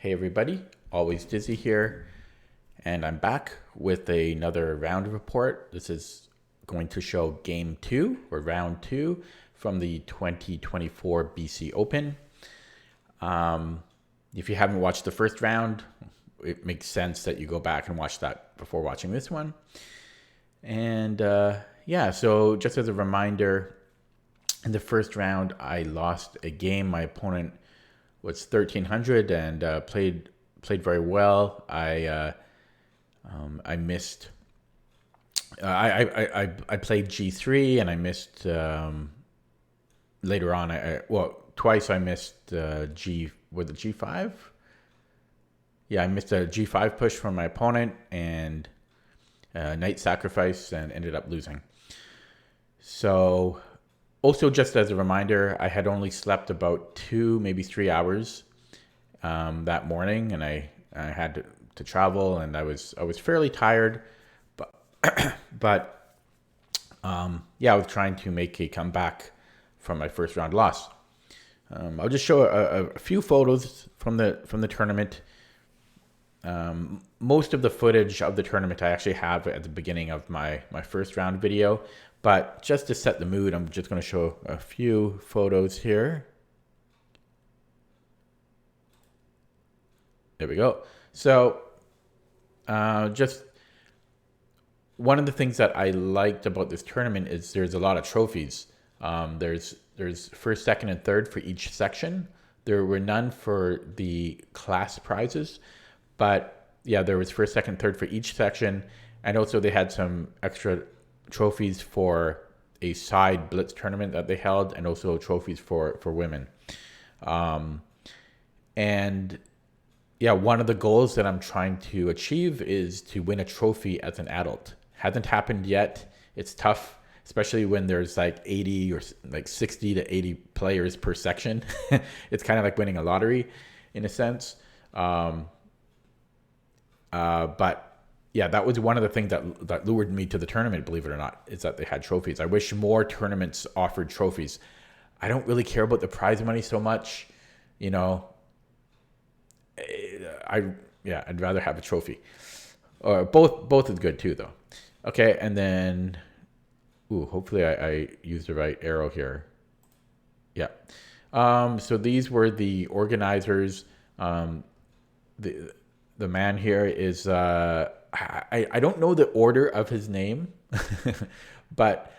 Hey everybody, Always Dizzy here, and I'm back with another round report. This is going to show game 2 or round 2 from the 2024 BC Open. If you haven't watched the first round, it makes sense that you go back and watch that before watching this one. And yeah, so just as a reminder, in the first round, I lost a game. My opponent was 1300 and played very well. I missed. I played G3 and I missed later on. Twice I missed with the G5. Yeah, I missed a G5 push from my opponent and knight sacrifice and ended up losing. So. Also, just as a reminder, I had only slept about 2, maybe 3 hours that morning, and I had to travel, and I was fairly tired, but yeah, I was trying to make a comeback from my first round loss. I'll just show a few photos from the tournament. Most of the footage of the tournament I actually have at the beginning of my first round video. But just to set the mood, I'm just going to show a few photos here. There we go. So just one of the things that I liked about this tournament is there's a lot of trophies. There's first, second, and third for each section. There were none for the class prizes, but yeah, there was first, second, third for each section. And also they had some extra trophies for a side blitz tournament that they held, and also trophies for women. And yeah, one of the goals that I'm trying to achieve is to win a trophy as an adult. Hasn't happened yet. It's tough, especially when there's like 80 or like 60 to 80 players per section. It's kind of like winning a lottery in a sense. But yeah, that was one of the things that lured me to the tournament, believe it or not, is that they had trophies. I wish more tournaments offered trophies. I don't really care about the prize money so much, you know. I'd rather have a trophy. Or both is good too, though. Okay, and then, hopefully I used the right arrow here. Yeah. So these were the organizers. The man here is. I don't know the order of his name, but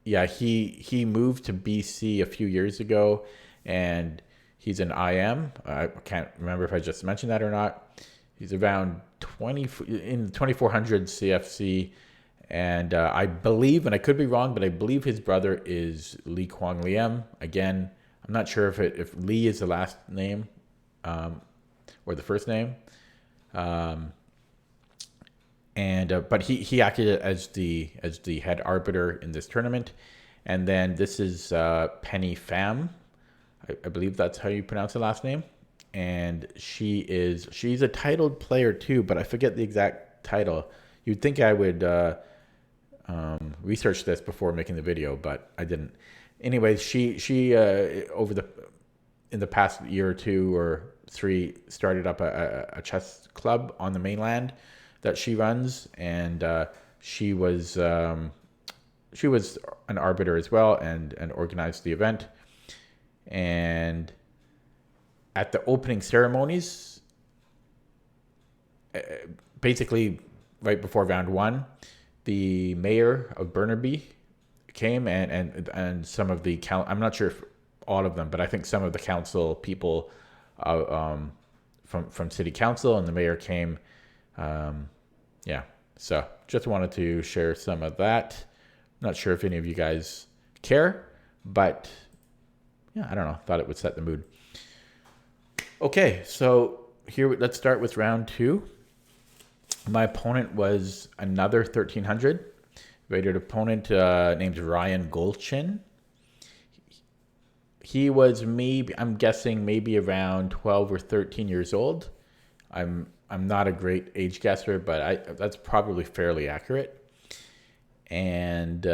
yeah, he moved to BC a few years ago, and he's an IM. I can't remember if I just mentioned that or not. He's around 2400 CFC, and I believe, and I could be wrong, but I believe his brother is Lee Kwang Liam. Again, I'm not sure if Lee is the last name. Or the first name, but he acted as the head arbiter in this tournament, and then this is Penny Pham, I believe that's how you pronounce the last name, and she's a titled player too, but I forget the exact title. You'd think I would research this before making the video, but I didn't. Anyways, she in the past year or 2 or 3 started up a chess club on the mainland that she runs, and she was an arbiter as well and organized the event. And at the opening ceremonies, basically right before round 1, the mayor of Burnaby came and some of the I'm not sure if all of them, but I think some of the council people from city council and the mayor came. Yeah, so just wanted to share some of that. Not sure if any of you guys care, but yeah, I don't know. Thought it would set the mood. Okay, so here let's start with round 2. My opponent was another 1300 rated opponent named Ryan Golchin. He was I'm guessing maybe around 12 or 13 years old. I'm not a great age guesser, but that's probably fairly accurate. And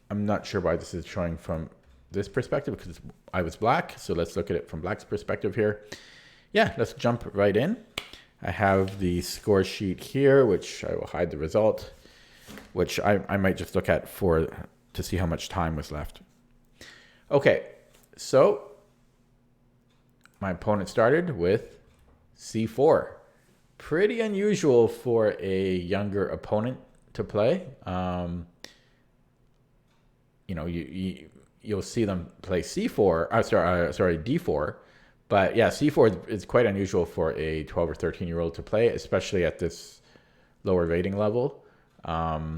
I'm not sure why this is showing from this perspective because I was black. So let's look at it from black's perspective here. Yeah, let's jump right in. I have the score sheet here, which I will hide the result, which I might just look at to see how much time was left. Okay, so my opponent started with c4. Pretty unusual for a younger opponent to play. You'll see them play c4. D4. But yeah, c4 is quite unusual for a 12 or 13-year-old to play, especially at this lower rating level. Yeah,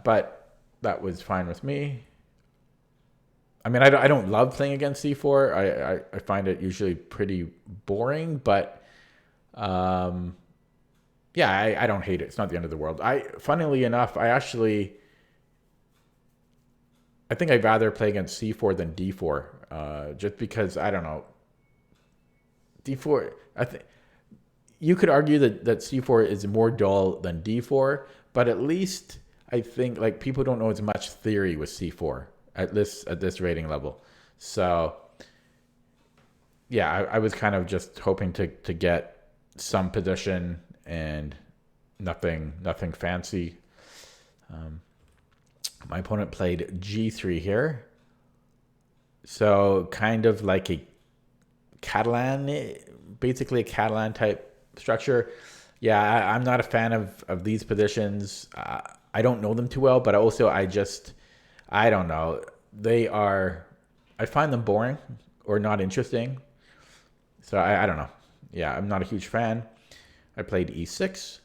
but that was fine with me. I mean, I don't love playing against c4. I find it usually pretty boring, but yeah, I don't hate it. It's not the end of the world. Funnily enough, I think I'd rather play against c4 than d4, just because, I don't know. d4, I think you could argue that c4 is more dull than d4, but at least I think like people don't know as much theory with c4 at this rating level. So yeah, I was kind of just hoping to get some position and nothing fancy. My opponent played g3 here. So kind of like a Catalan, basically a Catalan type structure. Yeah, I'm not a fan of these positions. I don't know them too well, but also I don't know. I find them boring or not interesting. So I don't know. Yeah, I'm not a huge fan. I played e6.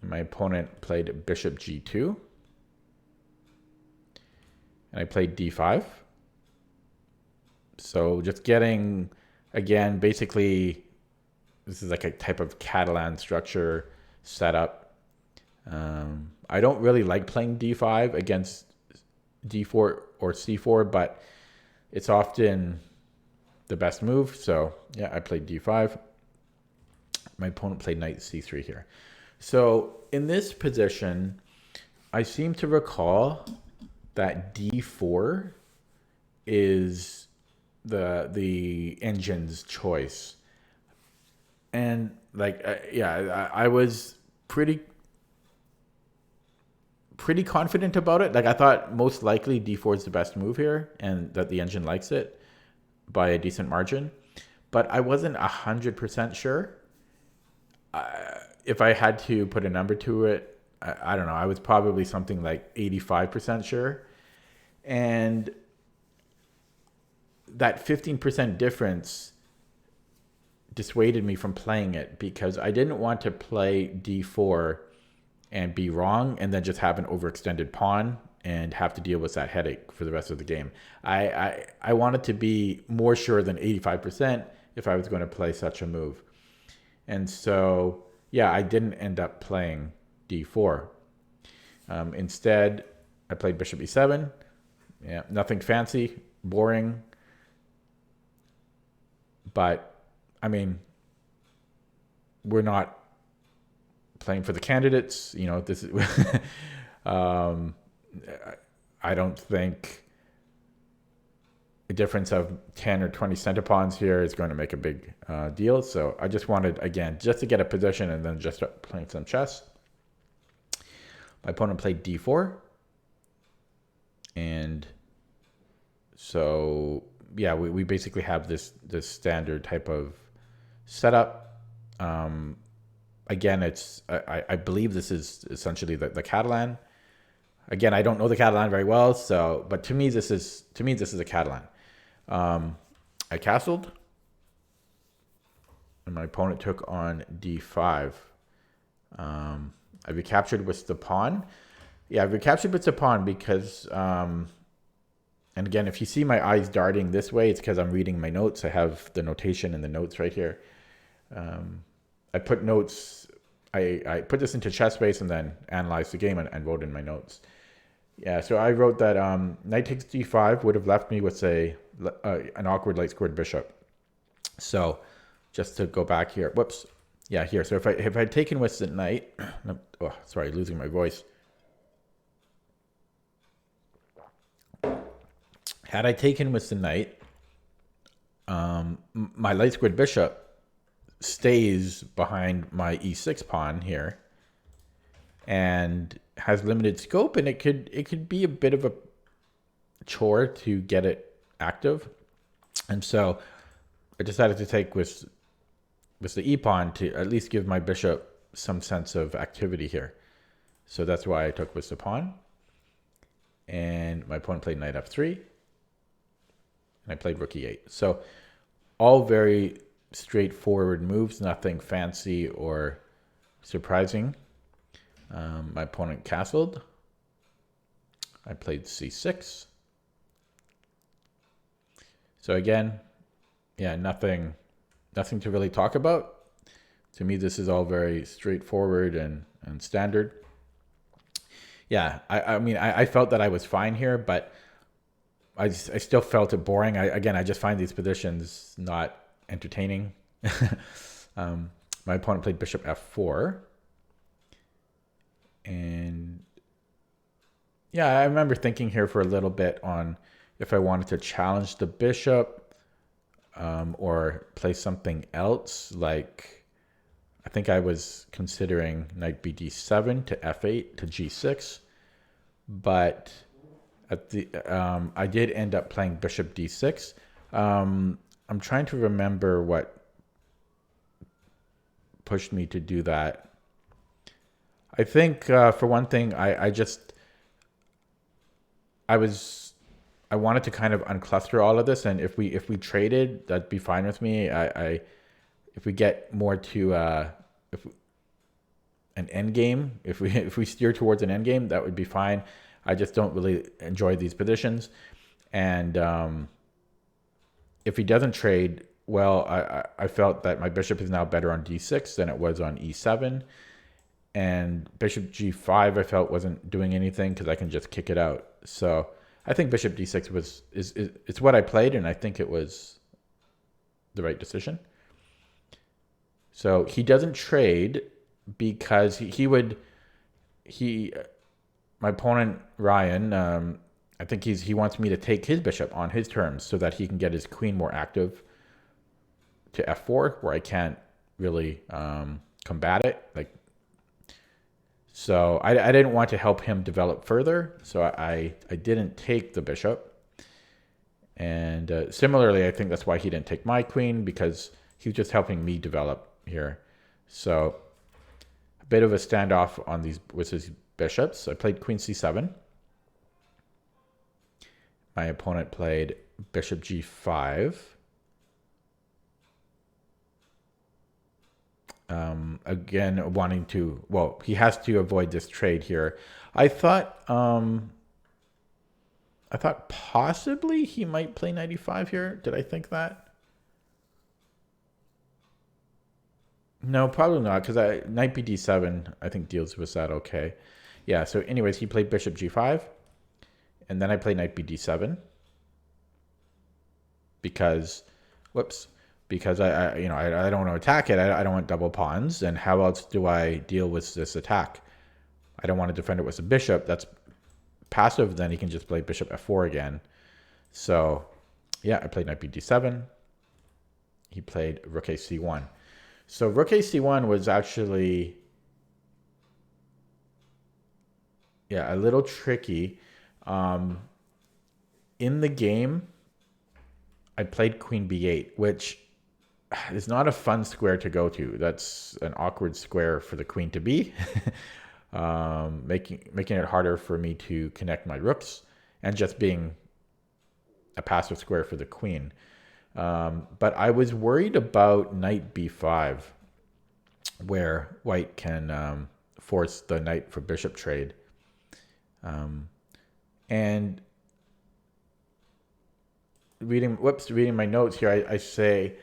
My opponent played bishop g2. And I played d5. So just getting, again, basically, this is like a type of Catalan structure setup. I don't really like playing d5 against d4 or c4, but it's often the best move. So yeah, I played d5. My opponent played knight c3 here. So in this position, I seem to recall that d4 is the engine's choice. And like, I was pretty confident about it. Like I thought most likely d4 is the best move here and that the engine likes it by a decent margin. But I wasn't 100% sure. If I had to put a number to it, I don't know. I was probably something like 85% sure. And that 15% difference dissuaded me from playing it because I didn't want to play d4 and be wrong and then just have an overextended pawn and have to deal with that headache for the rest of the game. I wanted to be more sure than 85% if I was going to play such a move. And so, yeah, I didn't end up playing d4. Instead, I played bishop e7. Yeah, nothing fancy, boring. But, I mean, we're not playing for the candidates. You know, this is... I don't think a difference of 10 or 20 center pawns here is going to make a big deal. So I just wanted, again, just to get a position and then just start playing some chess. My opponent played d4. And so, yeah, we basically have this standard type of setup. Again, I believe this is essentially the Catalan. Again, I don't know the Catalan very well, but to me this is a Catalan. I castled, and my opponent took on d5. I recaptured with the pawn. Yeah, I recaptured with the pawn because, and again, if you see my eyes darting this way, it's because I'm reading my notes. I have the notation in the notes right here. I put notes. I put this into ChessBase and then analyzed the game and wrote in my notes. Yeah, so I wrote that knight takes d5 would have left me with an awkward light squared bishop. So just to go back here, whoops, yeah, here. So if I'd taken with the knight, oh, sorry, losing my voice. Had I taken with the knight, my light squared bishop stays behind my e6 pawn here and has limited scope, and it could be a bit of a chore to get it active. And so I decided to take with the e pawn to at least give my bishop some sense of activity here. So that's why I took with the pawn. And my opponent played knight f3. And I played rook e8. So all very straightforward moves, nothing fancy or surprising. My opponent castled. I played c6. So again, yeah, nothing to really talk about. To me, this is all very straightforward and standard. Yeah, I mean, I felt that I was fine here, but I still felt it boring. I just find these positions not entertaining. My opponent played bishop f4. And yeah, I remember thinking here for a little bit on if I wanted to challenge the bishop or play something else. Like, I think I was considering knight bd7 to f8 to g6. But at the I did end up playing bishop d6. I'm trying to remember what pushed me to do that. I think for one thing, I wanted to kind of uncluster all of this, and if we traded, that'd be fine with me. If we get more to an end game, if we steer towards an end game, that would be fine. I just don't really enjoy these positions, and if he doesn't trade, well, I felt that my bishop is now better on d6 than it was on e7. And bishop g5 I felt wasn't doing anything because I can just kick it out. So I think bishop d6 it's what I played, and I think it was the right decision. So he doesn't trade because my opponent Ryan, I think he wants me to take his bishop on his terms so that he can get his queen more active to f4, where I can't really combat it. So I didn't want to help him develop further, so I didn't take the bishop. And similarly, I think that's why he didn't take my queen, because he was just helping me develop here. So a bit of a standoff on these with his bishops. I played queen c7. My opponent played bishop g5. Again, wanting to, well, he has to avoid this trade here. I thought possibly he might play knight e5 here. Did I think that? No, probably not, because knight bd7 I think deals with that okay. Yeah, so anyways, he played bishop g5, and then I played knight bd7 because, because I don't want to attack it. I don't want double pawns. And how else do I deal with this attack? I don't want to defend it with a bishop. That's passive. Then he can just play bishop f4 again. So yeah, I played knight bd7. He played rook ac1. So rook ac1 was actually, yeah, a little tricky. In the game, I played queen b8, which is not a fun square to go to. That's an awkward square for the queen to be, making it harder for me to connect my rooks, and just being a passive square for the queen. But I was worried about knight b5, where white can force the knight for bishop trade. And reading my notes here, I say,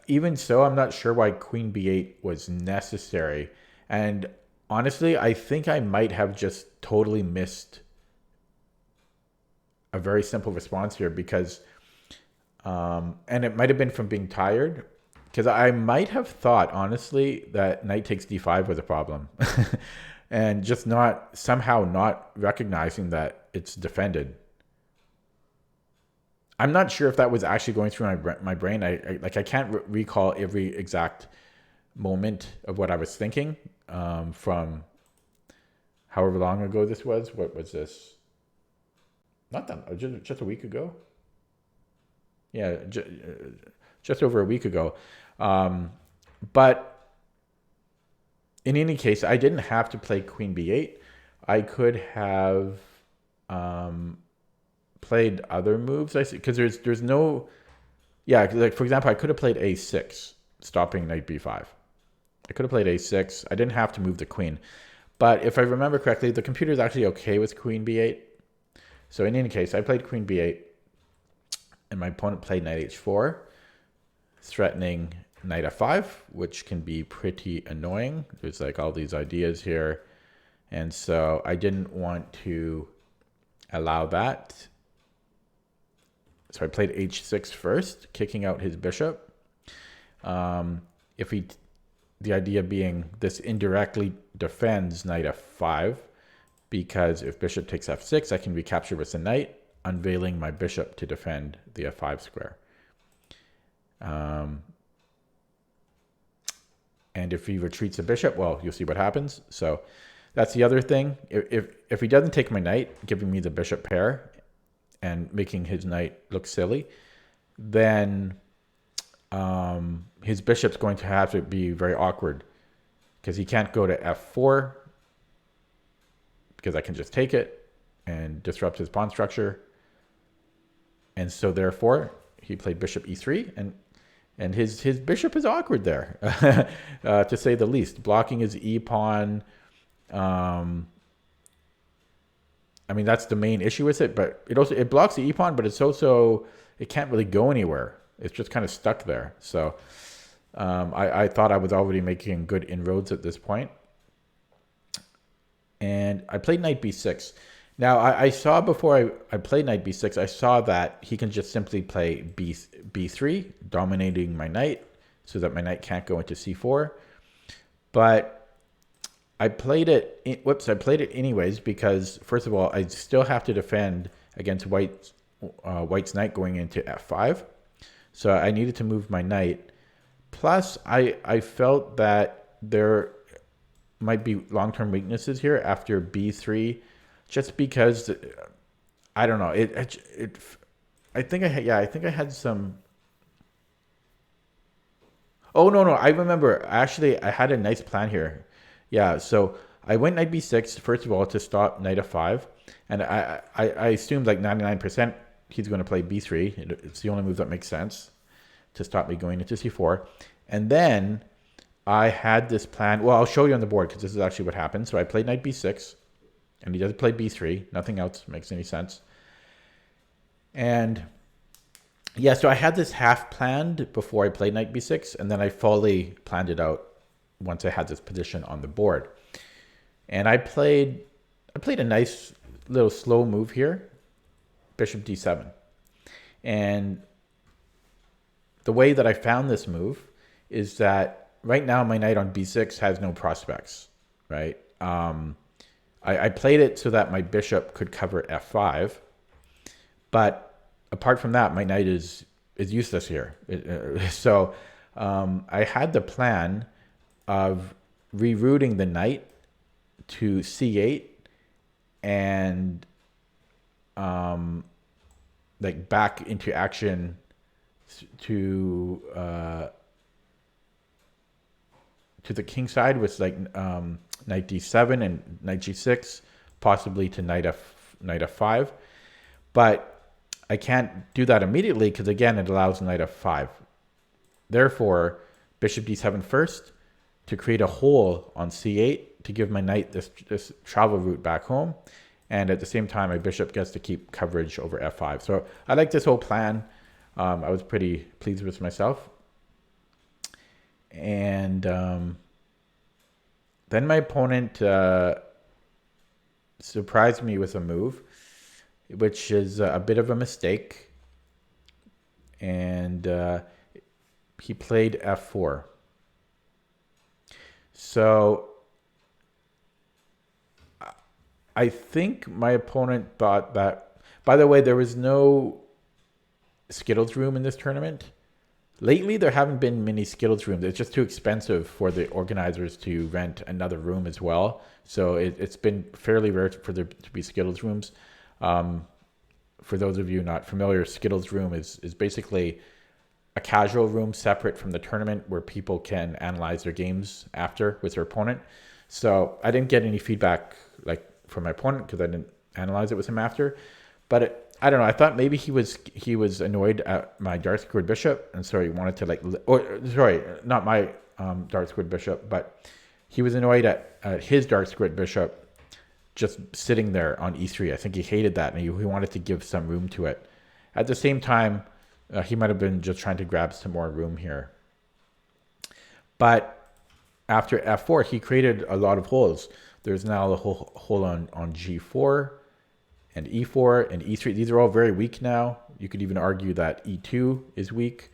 even so, I'm not sure why queen b8 was necessary. And honestly, I think I might have just totally missed a very simple response here, because, and it might have been from being tired, because I might have thought, honestly, that knight takes d5 was a problem. And just somehow not recognizing that it's defended. I'm not sure if that was actually going through my brain. I can't recall every exact moment of what I was thinking from however long ago this was. What was this? Not that, just a week ago. Yeah, just over a week ago. But in any case, I didn't have to play Queen B8. I could have played other moves. I see, because there's no, yeah. Like for example, I could have played A6, stopping Knight B5. I could have played A6. I didn't have to move the queen. But if I remember correctly, the computer is actually okay with Queen B8. So in any case, I played Queen B8, and my opponent played Knight H4, threatening Knight F5, which can be pretty annoying. There's like all these ideas here. And so I didn't want to allow that. So I played H6 first, kicking out his bishop. The idea being this indirectly defends Knight F5, because if bishop takes F6, I can recapture with the knight, unveiling my bishop to defend the F5 square. And if he retreats the bishop, well, you'll see what happens. So that's the other thing. If he doesn't take my knight, giving me the bishop pair and making his knight look silly, then his bishop's going to have to be very awkward, because he can't go to F4 because I can just take it and disrupt his pawn structure. And so therefore he played bishop E3, and his bishop is awkward there, to say the least, blocking his E pawn. I mean, that's the main issue with it, but it blocks the E pawn, but it can't really go anywhere. It's just kind of stuck there. So I thought I was already making good inroads at this point. And I played Knight B6. Now, I saw before I played Knight B6, I saw that he can just simply play B3, dominating my knight, so that my knight can't go into C4. But I played it, I played it anyways, because first of all, I still have to defend against White's knight going into F5. So I needed to move my knight. Plus, I felt that there might be long-term weaknesses here after B3, just because I don't know. I think I had some. Oh no, I remember. Actually, I had a nice plan here. Yeah, so I went Knight B6 first of all to stop Knight F5, and I assumed like 99% he's going to play B3. It's the only move that makes sense to stop me going into C4. And then I had this plan. Well, I'll show you on the board, because this is actually what happened. So I played Knight B6, and he doesn't play B3. Nothing else makes any sense. And yeah, so I had this half planned before I played Knight B6, and then I fully planned it out once I had this position on the board. And I played a nice little slow move here, Bishop D7. And the way that I found this move is that right now my knight on B6 has no prospects, right? I played it so that my bishop could cover F5, but apart from that, my knight is useless here. So I had the plan of rerouting the knight to C8 and like back into action to the king side with like knight D7 and knight G6, possibly to knight F5, but I can't do that immediately because again it allows knight F5. Therefore, bishop D7 first to create a hole on C8 to give my knight this travel route back home, and at the same time my bishop gets to keep coverage over F5. So I like this whole plan. I was pretty pleased with myself. And then my opponent surprised me with a move, which is a bit of a mistake. And he played F4. So I think my opponent thought that, by the way, there was no Skittles room in this tournament. Lately, there haven't been many Skittles rooms. It's just too expensive for the organizers to rent another room as well. So it's been fairly rare for there to be Skittles rooms. For those of you not familiar, Skittles room is basically a casual room separate from the tournament where people can analyze their games after with their opponent. So I didn't get any feedback like from my opponent because I didn't analyze it with him after. But I don't know. I thought maybe he was annoyed at my dark squared bishop, and so he wanted to sorry, not my dark squared bishop, but he was annoyed at his dark squared bishop just sitting there on e3. I think he hated that, and he wanted to give some room to it. At the same time, he might have been just trying to grab some more room here. But after f4, he created a lot of holes. There's now a hole on g4 and e4 and e3. These are all very weak now. You could even argue that e2 is weak.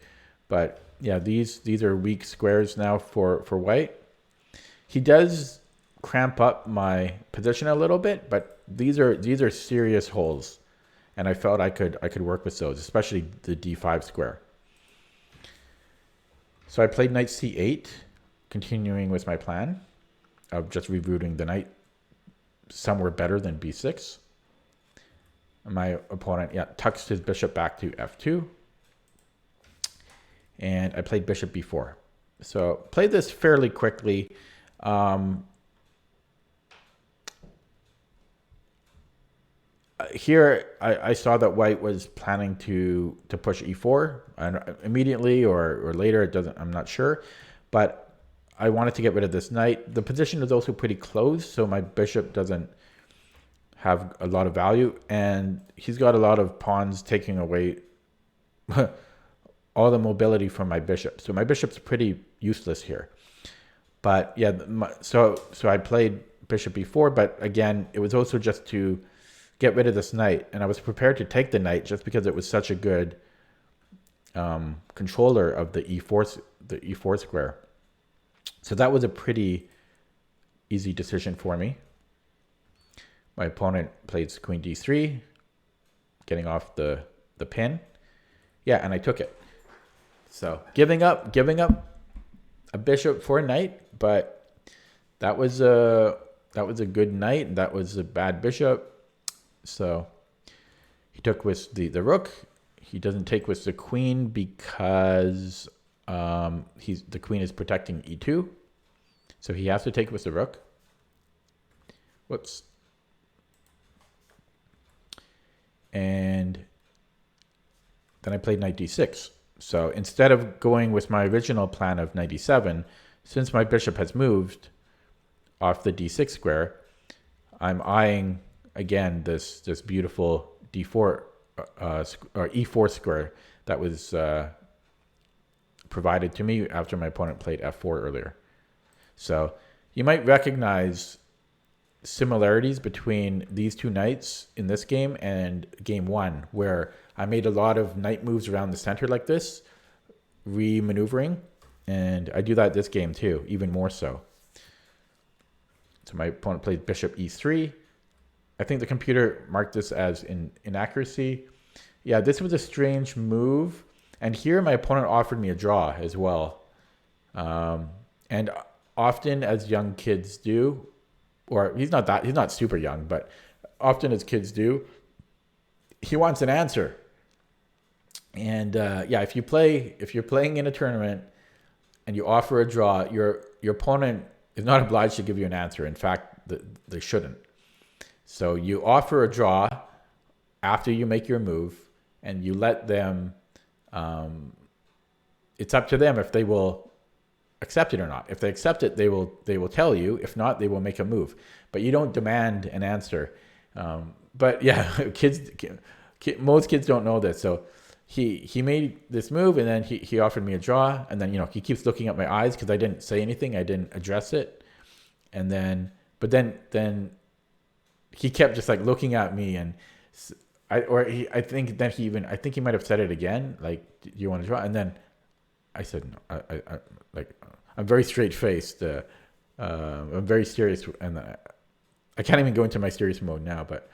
But yeah, these are weak squares now for white. He does cramp up my position a little bit, but these are serious holes, and I felt I could work with those, especially the d5 square. So I played knight c8, continuing with my plan of just rerouting the knight somewhere better than b6. My opponent tucks his bishop back to f2, and I played bishop b4. So played this fairly quickly. Here, I saw that white was planning to push e4 immediately or later. It doesn't. I'm not sure, but I wanted to get rid of this knight. The position is also pretty close, so my bishop doesn't have a lot of value, and he's got a lot of pawns taking away all the mobility from my bishop. So my bishop's pretty useless here. But yeah, so I played bishop e4, but again, it was also just to get rid of this knight, and I was prepared to take the knight just because it was such a good controller of the e4 square. So that was a pretty easy decision for me. My opponent played queen d3, getting off the pin. Yeah, and I took it. So giving up a bishop for a knight, but that was a good knight, and that was a bad bishop. So he took with the rook. He doesn't take with the queen because the queen is protecting e2. So he has to take with the rook. Whoops. And then I played knight d6. So instead of going with my original plan of knight d7, since my bishop has moved off the d6 square, I'm eyeing again this beautiful d4 or e4 square that was provided to me after my opponent played f4 earlier. So you might recognize similarities between these two knights in this game and game one, where I made a lot of knight moves around the center like this, re-maneuvering, and I do that this game too, even more so. So my opponent played bishop e3. I think the computer marked this as inaccuracy. Yeah, this was a strange move. And here my opponent offered me a draw as well. And often, as young kids do, or he's not super young, but often as kids do, he wants an answer. And yeah, if you're playing in a tournament and you offer a draw, your opponent is not obliged to give you an answer. In fact, they shouldn't. So you offer a draw after you make your move, and you let them. It's up to them if they will accept it or not. If they accept it, they will tell you. If not, they will make a move. But you don't demand an answer. But yeah, most kids don't know this. So he made this move, and then he offered me a draw, and then he keeps looking at my eyes because I didn't say anything. I didn't address it, and then he kept just like looking at me, and I think he might have said it again, like, do you want to draw? And then I said no. I'm very straight faced. I'm very serious, and I can't even go into my serious mode now. But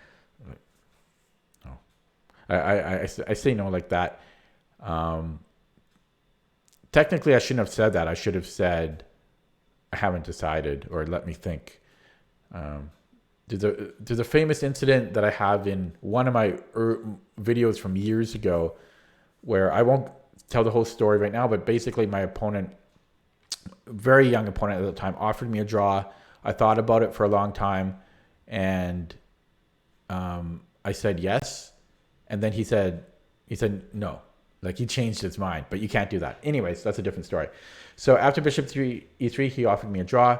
no, I say no like that. Technically, I shouldn't have said that. I should have said, I haven't decided, or let me think. There's a famous incident that I have in one of my videos from years ago where I won't tell the whole story right now, but basically my opponent, very young opponent at the time, offered me a draw. I thought about it for a long time, and I said yes, and then he said no. Like, he changed his mind, but you can't do that. Anyways, that's a different story. So after bishop 3 e3, he offered me a draw.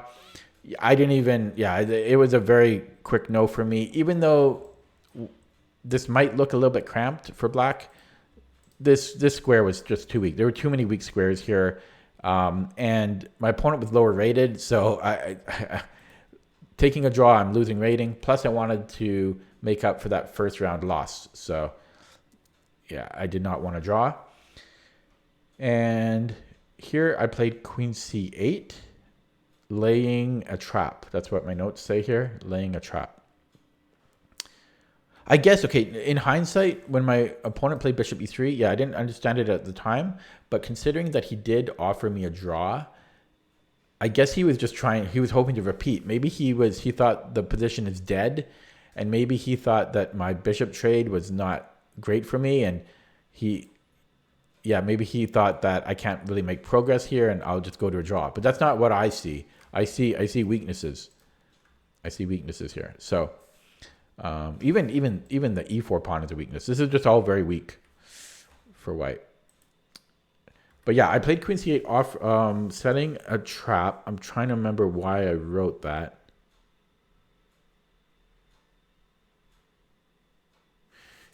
I didn't even, it was a very quick no for me. Even though this might look a little bit cramped for black, this square was just too weak. There were too many weak squares here. And my opponent was lower rated, so I taking a draw, I'm losing rating. Plus, I wanted to make up for that first round loss. So, yeah, I did not want to draw. And here I played queen c8, laying a trap. That's what my notes say here, laying a trap. I guess, okay, in hindsight, when my opponent played bishop e3, yeah, I didn't understand it at the time, but considering that he did offer me a draw, I guess he was just he was hoping to repeat. Maybe he thought the position is dead, and maybe he thought that my bishop trade was not great for me, and maybe he thought that I can't really make progress here and I'll just go to a draw. But that's not what I see. I see weaknesses. I see weaknesses here. So even the e4 pawn is a weakness. This is just all very weak for white. But yeah, I played queen c8 off, setting a trap. I'm trying to remember why I wrote that.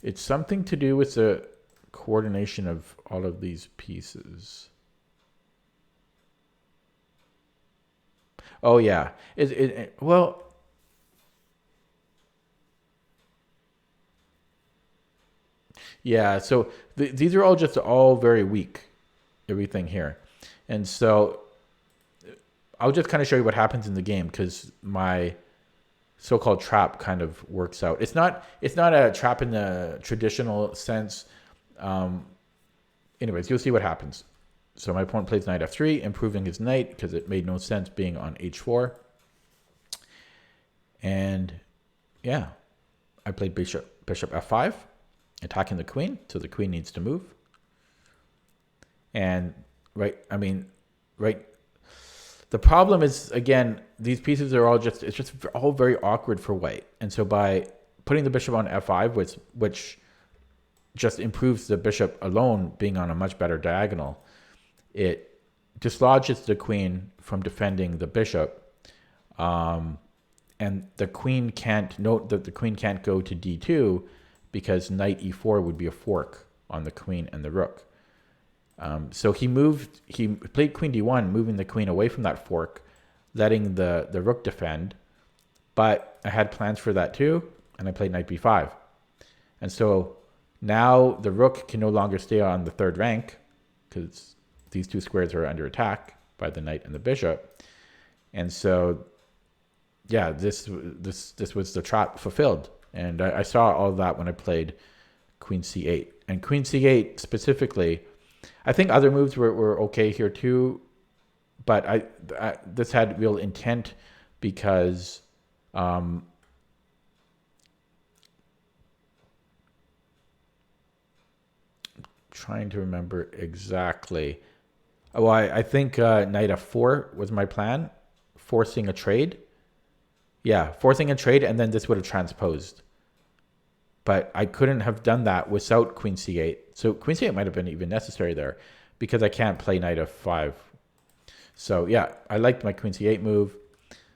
It's something to do with the coordination of all of these pieces. Oh yeah, well, yeah. So these are all very weak, everything here, and so I'll just kind of show you what happens in the game because my so-called trap kind of works out. It's not a trap in the traditional sense. Anyways, you'll see what happens. So my opponent plays knight f3, improving his knight because it made no sense being on h4. And yeah, I played bishop f5, attacking the queen. So the queen needs to move. And right. The problem is, again, these pieces are it's just all very awkward for white. And so by putting the bishop on f5, which just improves the bishop alone being on a much better diagonal, it dislodges the queen from defending the bishop. And the queen can't go to d2 because knight e4 would be a fork on the queen and the rook. So he played queen d1, moving the queen away from that fork, letting the rook defend. But I had plans for that too, and I played knight b5. And so now the rook can no longer stay on the third rank because these two squares are under attack by the knight and the bishop. And so, yeah, this was the trap fulfilled. And I saw all that when I played queen c8. And queen c8 specifically, I think other moves were okay here too, but this had real intent because trying to remember exactly. Well, I think knight f4 was my plan, forcing a trade. Yeah, forcing a trade, and then this would have transposed. But I couldn't have done that without queen c8. So queen c8 might have been even necessary there because I can't play knight f5. So yeah, I liked my queen c8 move.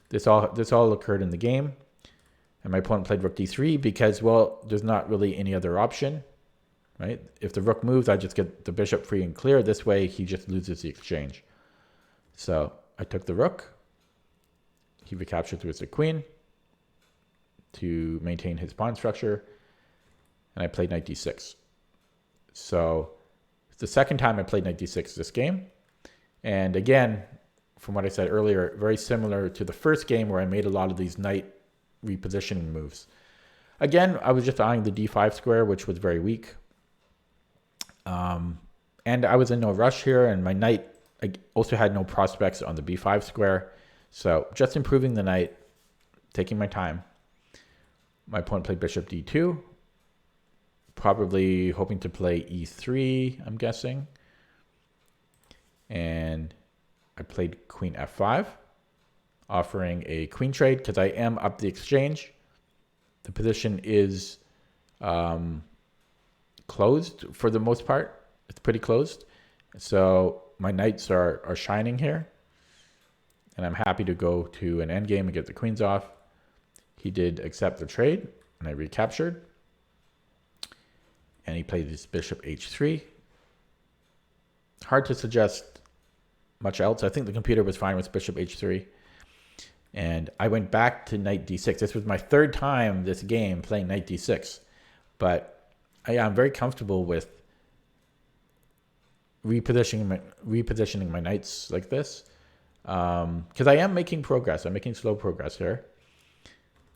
This all occurred in the game. And my opponent played rook d3 because, well, there's not really any other option, right? If the rook moves, I just get the bishop free and clear. This way, he just loses the exchange. So I took the rook. He recaptured with the queen to maintain his pawn structure. And I played knight d6. So it's the second time I played knight d6 this game. And again, from what I said earlier, very similar to the first game where I made a lot of these knight repositioning moves. Again, I was just eyeing the d5 square, which was very weak. And I was in no rush here, and my knight also had no prospects on the b5 square. So just improving the knight, taking my time. My opponent played bishop d2, probably hoping to play e3, I'm guessing. And I played queen f5, offering a queen trade because I am up the exchange. The position is closed for the most part. It's pretty closed. So my knights are shining here. And I'm happy to go to an endgame and get the queens off. He did accept the trade, and I recaptured. And he played this bishop h3. Hard to suggest much else. I think the computer was fine with bishop h3. And I went back to knight d6. This was my third time this game playing knight d6. But I'm very comfortable with repositioning my knights like this. Because I am making progress. I'm making slow progress here.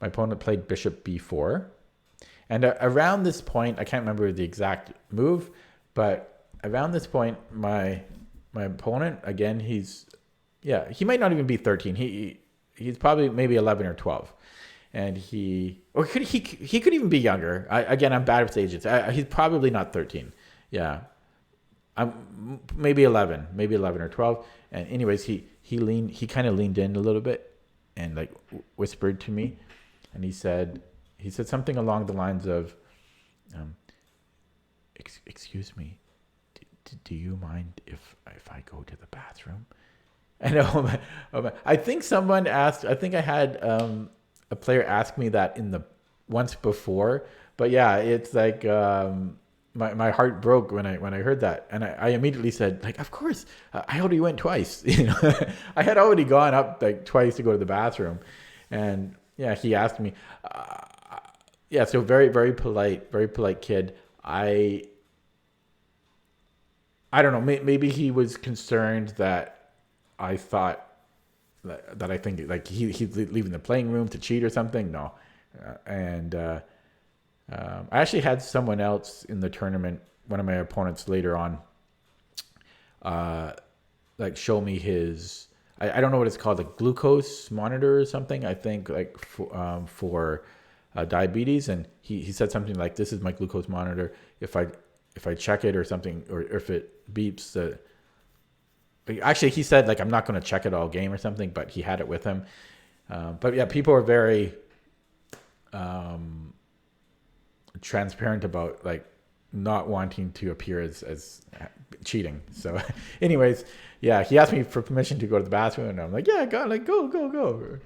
My opponent played bishop b4. And around this point, I can't remember the exact move, but around this point, my opponent, again, he might not even be 13. He's probably maybe 11 or 12. And he could even be younger. I'm bad with ages. He's probably not 13. Yeah. Maybe 11 or 12. And anyways, he kind of leaned in a little bit and like whispered to me, and he said something along the lines of, excuse me, do you mind if I go to the bathroom? And I think someone asked, I think I had a player ask me that once before, but yeah, it's like, my heart broke when I heard that, and I immediately said, like, of course, I already went twice. I had already gone up like twice to go to the bathroom, and yeah, he asked me. So very very polite kid. I don't know. Maybe he was concerned that I thought that I think like he's leaving the playing room to cheat or something. No, I actually had someone else in the tournament, one of my opponents later on, like show me his, I don't know what it's called, like glucose monitor or something, I think, like for diabetes. And he said something like, this is my glucose monitor. If I check it or something, or if it beeps, actually he said like, I'm not going to check it all game or something, but he had it with him. But yeah, people are very transparent about like not wanting to appear as cheating. So anyways, yeah, he asked me for permission to go to the bathroom, and I'm like, yeah, go.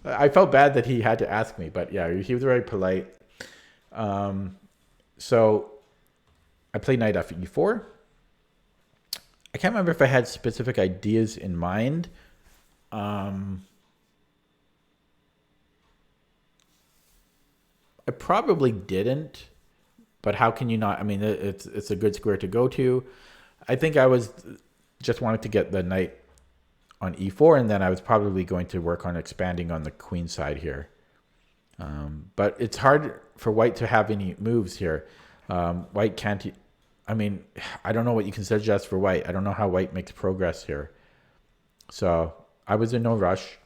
I felt bad that he had to ask me, but yeah, he was very polite. So I played knight e4. I can't remember if I had specific ideas in mind. I probably didn't, but how can you not? I mean, it's a good square to go to. I think I was just wanted to get the knight on e4, and then I was probably going to work on expanding on the queen side here. But it's hard for white to have any moves here. White can't. I mean, I don't know what you can suggest for white. I don't know how white makes progress here. So I was in no rush.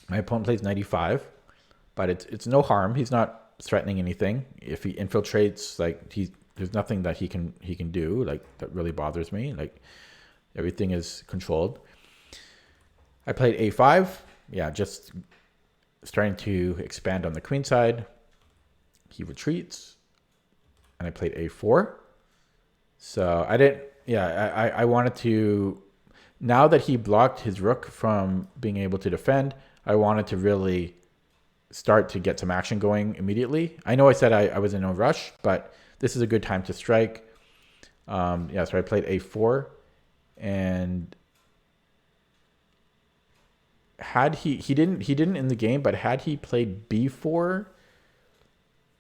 My opponent plays knight e5, but it's no harm. He's not threatening anything. If he infiltrates, like there's nothing that he can do like that really bothers me. Like everything is controlled. I played a5. Yeah, just starting to expand on the queen side. He retreats, and I played a4. So I didn't. Yeah, I wanted to. Now that he blocked his rook from being able to defend, I wanted to really start to get some action going immediately. I know I said I was in no rush, but this is a good time to strike. So I played a4, and had he didn't in the game, but had he played b4,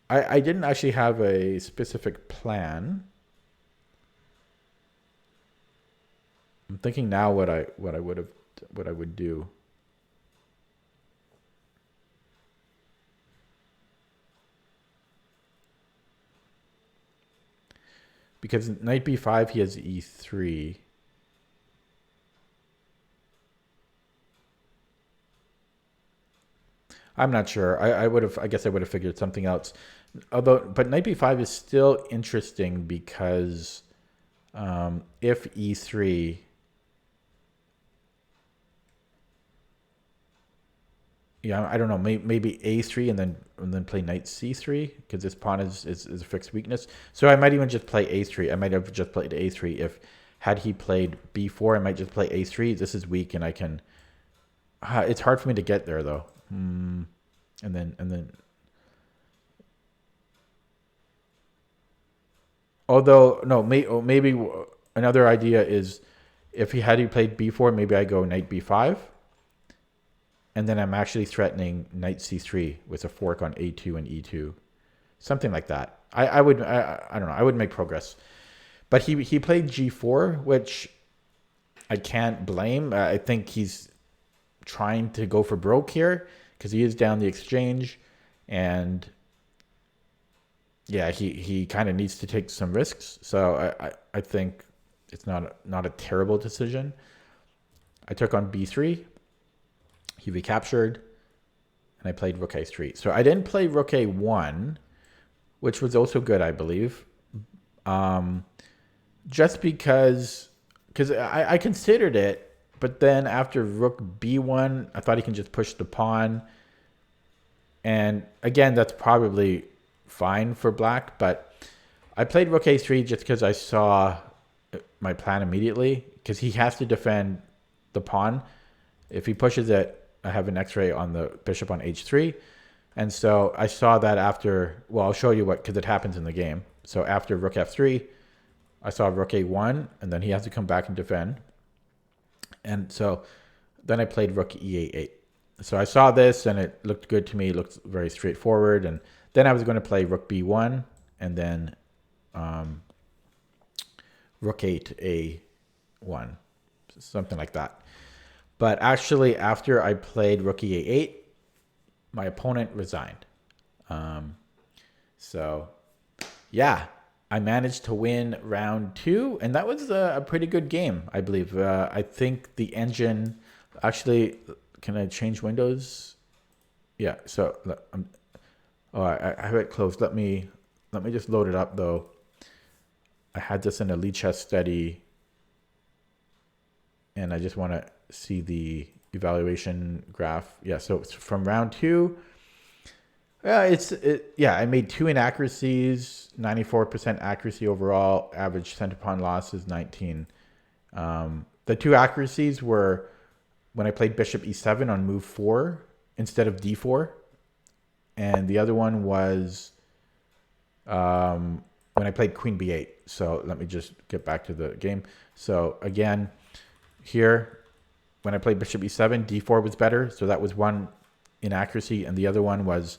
I didn't actually have a specific plan. I'm thinking now what I would do. because knight b5 he has e3. I'm not sure. I guess I would have figured something else. But knight b5 is still interesting because if e3, yeah, I don't know, maybe a3 and then play knight c3 because this pawn is a fixed weakness. So I might even just play a3. I might have just played a3 if had he played b4. I might just play a3. This is weak, and I can. It's hard for me to get there though. And then. Although no, maybe another idea is if he played b4, maybe I go knight b5. And then I'm actually threatening knight c3 with a fork on a2 and e2. Something like that. I don't know. I would make progress. But he played g4, which I can't blame. I think he's trying to go for broke here because he is down the exchange. And yeah, he kind of needs to take some risks. So I think it's not a terrible decision. I took on b3. He recaptured, and I played rook a3. So I didn't play rook a1, which was also good, I believe. Just because I considered it, but then after rook b1, I thought he can just push the pawn. And again, that's probably fine for black, but I played rook a3 just because I saw my plan immediately, because he has to defend the pawn. If he pushes it, I have an x-ray on the bishop on h3. And so I saw that after, well, I'll show you what, because it happens in the game. So after rook f3, I saw rook a1, and then he has to come back and defend. And so then I played rook e8. So I saw this, and it looked good to me. It looked very straightforward. And then I was going to play rook b1, and then rook 8 a1, something like that. But actually, after I played rook e8, my opponent resigned. So, yeah, I managed to win round 2, and that was a pretty good game, I believe. I think the engine actually. Can I change windows? Yeah. So, I have it closed. Let me just load it up though. I had this in a lead chess study, and I just want to see the evaluation graph. Yeah, so it's from round 2. I made 2 inaccuracies, 94% accuracy overall. Average center pawn loss is 19. The 2 accuracies were when I played bishop e7 on move 4 instead of d4, and the other one was when I played queen b8. So let me just get back to the game. So again, here, when I played bishop e7, d4 was better. So that was one inaccuracy. And the other one was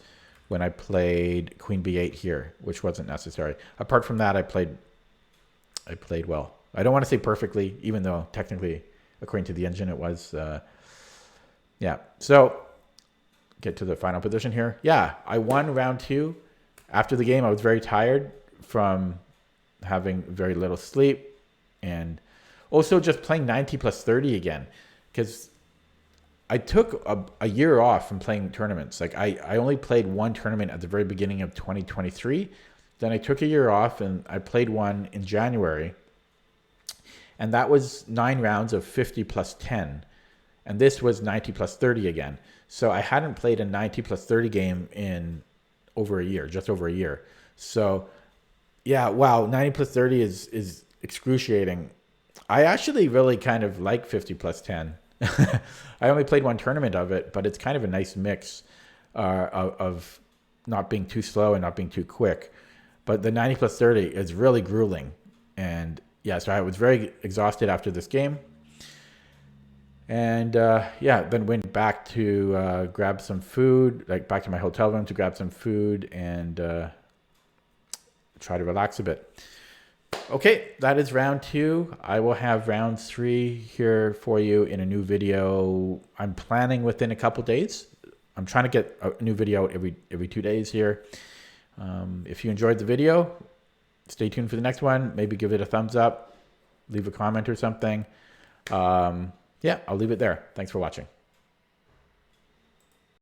when I played queen b8 here, which wasn't necessary. Apart from that, I played well. I don't want to say perfectly, even though technically, according to the engine, it was. Yeah. So get to the final position here. Yeah, I won round 2. After the game, I was very tired from having very little sleep, and also just playing 90 plus 30 again, because I took a year off from playing tournaments. Like I only played one tournament at the very beginning of 2023. Then I took a year off, and I played one in January, and that was 9 rounds of 50 plus 10. And this was 90 plus 30 again. So I hadn't played a 90 plus 30 game in over a year, just over a year. So yeah, wow, 90 plus 30 is excruciating. I actually really kind of like 50 plus 10. I only played one tournament of it, but it's kind of a nice mix of not being too slow and not being too quick. But the 90 plus 30 is really grueling. And yeah, so I was very exhausted after this game. And then went back to grab some food, like back to my hotel room to grab some food and try to relax a bit. Okay, that is round 2. I will have round 3 here for you in a new video. I'm planning within a couple days. I'm trying to get a new video out every 2 days here. If you enjoyed the video, stay tuned for the next one. Maybe give it a thumbs up, leave a comment or something. Yeah, I'll leave it there. Thanks for watching.